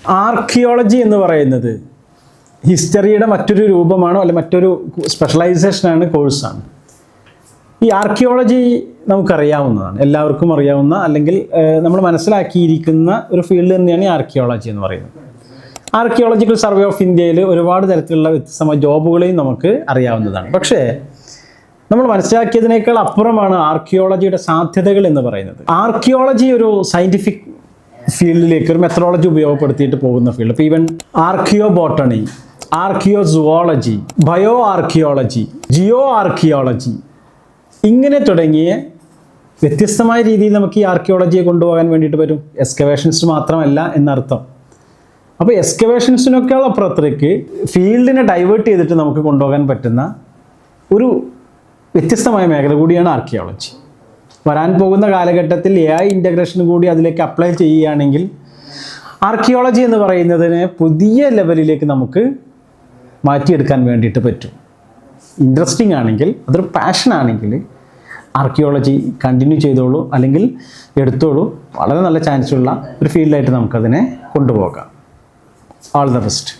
Archaeology എന്ന് പറയുന്നത് ഹിസ്റ്ററിയുടെ മറ്റൊരു രൂപമാണോ അല്ലെ മറ്റൊരു സ്പെഷ്യലൈസേഷനാണ്, കോഴ്സാണ്. ഈ ആർക്കിയോളജി നമുക്കറിയാവുന്നതാണ്, എല്ലാവർക്കും അറിയാവുന്ന അല്ലെങ്കിൽ നമ്മൾ മനസ്സിലാക്കിയിരിക്കുന്ന ഒരു ഫീൽഡ് തന്നെയാണ് ഈ ആർക്കിയോളജി എന്ന് പറയുന്നത്. ആർക്കിയോളജിക്കൽ സർവേ ഓഫ് ഇന്ത്യയിൽ ഒരുപാട് തരത്തിലുള്ള വ്യത്യസ്തമായ ജോബുകളെയും നമുക്ക് അറിയാവുന്നതാണ്. പക്ഷേ നമ്മൾ മനസ്സിലാക്കിയതിനേക്കാൾ അപ്പുറമാണ് ആർക്കിയോളജിയുടെ സാധ്യതകൾ എന്ന് പറയുന്നത്. ആർക്കിയോളജി ഒരു സയൻറ്റിഫിക് ഫീൽഡിലേക്ക് ഒരു മെത്തഡോളജി ഉപയോഗപ്പെടുത്തിയിട്ട് പോകുന്ന ഫീൽഡ്. ഇപ്പോൾ even archaeobotany, archaeozoology, bioarchaeology, geoarchaeology, ഇങ്ങനെ തുടങ്ങിയ വ്യത്യസ്തമായ രീതിയിൽ നമുക്ക് ഈ ആർക്കിയോളജിയെ കൊണ്ടുപോകാൻ വേണ്ടിയിട്ട് പറ്റും. എക്സ്കവേഷൻസ് മാത്രമല്ല എന്നർത്ഥം. അപ്പോൾ എക്സ്കവേഷൻസിനൊക്കെയുള്ള അപ്പുറത്തേക്ക് ഫീൽഡിനെ ഡൈവേർട്ട് ചെയ്തിട്ട് നമുക്ക് കൊണ്ടുപോകാൻ പറ്റുന്ന ഒരു വ്യത്യസ്തമായ മേഖല കൂടിയാണ് ആർക്കിയോളജി. വരാൻ പോകുന്ന കാലഘട്ടത്തിൽ AI ഇൻ്റഗ്രേഷൻ കൂടി അതിലേക്ക് അപ്ലൈ ചെയ്യുകയാണെങ്കിൽ ആർക്കിയോളജി എന്ന് പറയുന്നതിനെ പുതിയ ലെവലിലേക്ക് നമുക്ക് മാറ്റിയെടുക്കാൻ വേണ്ടിയിട്ട് പറ്റും. ഇൻട്രസ്റ്റിംഗ് ആണെങ്കിൽ, അതൊരു പാഷനാണെങ്കിൽ ആർക്കിയോളജി കണ്ടിന്യൂ ചെയ്തോളൂ, അല്ലെങ്കിൽ എടുത്തോളൂ. വളരെ നല്ല ചാൻസുള്ള ഒരു ഫീൽഡായിട്ട് നമുക്കതിനെ കൊണ്ടുപോകാം. All the best.